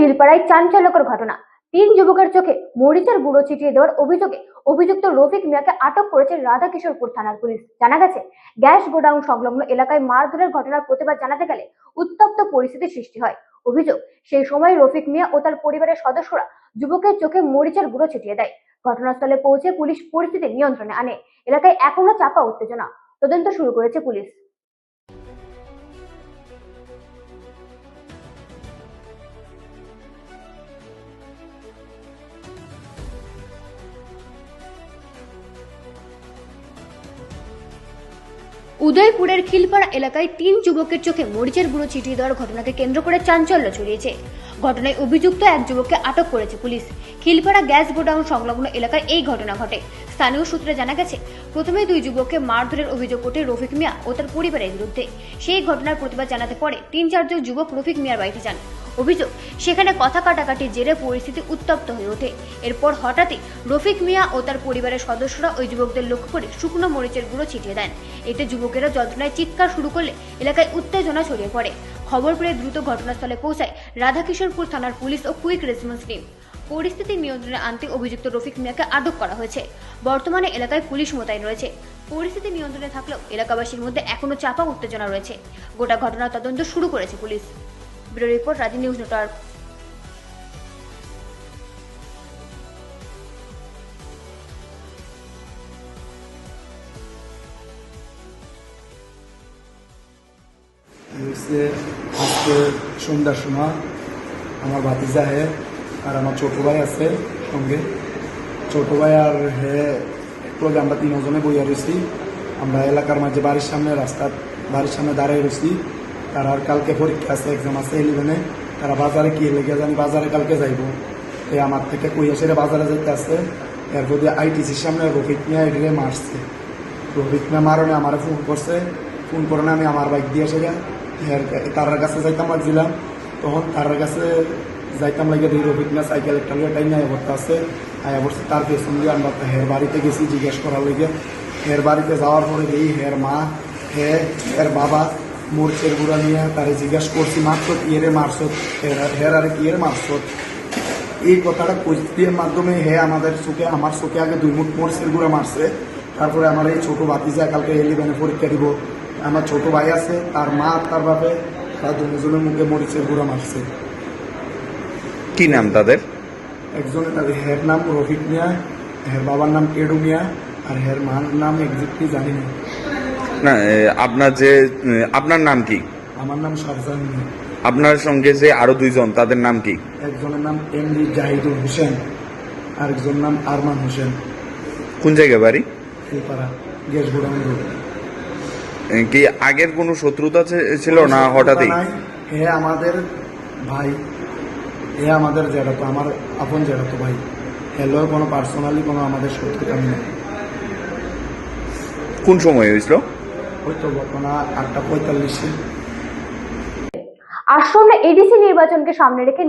খিলপাড়ায় চাঞ্চল্যকর ঘটনা। 3 যুবকের চোখে মরিচের গুঁড়ো ছিটিয়ে দেওয়ার অভিযোগে অভিযুক্ত রফিক মিয়াকে আটক করেছে রাধাকিশোরপুর থানার পুলিশ। জানা গেছে, গ্যাস গোডাউন সংলগ্ন এলাকায় মারধরের ঘটনার প্রতিবাদ জানাতে গেলে উত্তপ্ত পরিস্থিতির সৃষ্টি হয়। অভিযোগ, সেই সময় রফিক মিয়া ও তার পরিবারের সদস্যরা যুবকের চোখে মরিচের গুঁড়ো ছিটিয়ে দেয়। ঘটনাস্থলে পৌঁছে পুলিশ পরিস্থিতি নিয়ন্ত্রণে আনে। এলাকায় এখনো চাপা উত্তেজনা। তদন্ত শুরু করেছে পুলিশ। উদয়পুরের খিলপাড়া এলাকায় 3 যুবকের চোখে মরিচের গুঁড়ো ছিটিয়ে দেওয়ার ঘটনাকে কেন্দ্র করে চাঞ্চল্য ছড়িয়েছে। ঘটনায় অভিযুক্ত এক যুবককে আটক করেছে পুলিশ। খিলপাড়া গ্যাস গোডাউন সংলগ্ন এলাকায় এই ঘটনা ঘটে। স্থানীয় সূত্রে জানা গেছে, প্রথমে 2 যুবককে মারধরের অভিযোগ ওঠে রফিক মিয়া ও তার পরিবারের বিরুদ্ধে। সেই ঘটনার প্রতিবাদ জানাতে পরে 3-4 জন যুবক রফিক মিয়ার বাড়িতে যান। অভিযোগ, সেখানে কথা কাটাকাটির জেরে পরিস্থিতি উত্তপ্ত হয়ে ওঠে। এরপর হঠাৎই রফিক মিয়া ও তার পরিবারের সদস্যরা ওই যুবকদের লক্ষ্য করে শুকনো মরিচের গুঁড়ো ছিটিয়ে দেন। এতে যুবকেরা যন্ত্রণায় চিৎকার শুরু করলে এলাকায় উত্তেজনা ছড়িয়ে পড়ে। খবর পেয়ে দ্রুত ঘটনাস্থলে পৌঁছায় রাধাকিশোরপুর থানার পুলিশ ও কুইক রেসপন্স টিম। পরিস্থিতি নিয়ন্ত্রণে আনতে অভিযুক্ত রফিক মিয়াকে আটক করা হয়েছে। বর্তমানে এলাকায় পুলিশ মোতায়েন রয়েছে। পরিস্থিতি নিয়ন্ত্রণে থাকলেও এলাকাবাসীর মধ্যে এখনো চাপা উত্তেজনা রয়েছে। গোটা ঘটনার তদন্ত শুরু করেছে পুলিশ। ব্যুরো রিপোর্ট, রাজি নিউজ নেটওয়ার্ক। আজকে সন্ধ্যার সময় আমার ভাতিজা হে আর আমার ছোট ভাই আছে সঙ্গে। ছোট ভাই আর হে একটু আমরা 3 জনে বইয়া রয়েছি। আমরা এলাকার মাঝে বাড়ির সামনে বাড়ির সামনে দাঁড়িয়ে রয়েছি। তার আর কালকে পরীক্ষা আছে, এক্সাম আছে 11-এ। তারা বাজারে কি লেগে জানি বাজারে কালকে যাইব। আমার থেকে কইয়া সেরে বাজারে যাইতে আসছে। এরপর দিয়ে আইটিসির সামনে রফিক মিয়া এটিরে মারছে। রফিক মিয়া মারণে আমার ফোন করছে। ফোন করে আমি আমার বাইক দিয়ে এসে তার কাছে যাইতাম লাগছিলাম। তখন তার কাছে যাইতাম লাগে দুই রফিক মিয়া সাইকেল একটা টাইম আয়া পড়তে আসছে। আয়া পড়ছে তার পেছন দিয়ে আমরা হের বাড়িতে গেছি জিজ্ঞেস করার লেগে। হের বাড়িতে যাওয়ার পরে এই হের মা হের বাবা মরিচের গুঁড়া নিয়ে তারে জিজ্ঞেস করছি, মাত্র কিয়েরে মারছত, হের আরে কিয়েরে মারছত। এই কথাটা পরিস্থিতির মাধ্যমে আমার চোখে আগে 2 মুঠ মরিচের গুঁড়া মারছে। তারপরে আমার এই ছোট ভাতিজা কালকে 11-এ পরীক্ষা দিব। আমার ছোট ভাই আছে, তার মা আর তার বাপে তারা 2 জনের মুখে মরিচের গুঁড়া মারছে। কি নাম তাদের? একজনের হের নাম রফিক মিয়া, হের বাবার নাম কেডু মিয়া, আর হের মার নাম এক্সাক্টলি জানি না। না, আপনার নাম কি? আমার নাম শাহজাহান মিয়া। আপনার সঙ্গে যে আরো 2 জন, তাদের নাম কি? একজনের নাম এমডি জাহিদুল হোসেন, আরেকজন নাম আরমান হোসেন। কোন জায়গায় বাড়ি? Khilpara gas godown road. কি আগের কোনো শত্রুতা ছিল না হঠাৎই? হে আমাদের ভাই, হে আমাদের জেঠাতো, আমার আপন জেঠাতো ভাই। হেলো কোনো পার্সোনালি কোনো আমাদের শত্রুতা নেই। কোন সময় হয়েছিল? হয়তো ঘটনা 8টা 45-এ। আসন্ন এডিসি নির্বাচনকে সামনে রেখে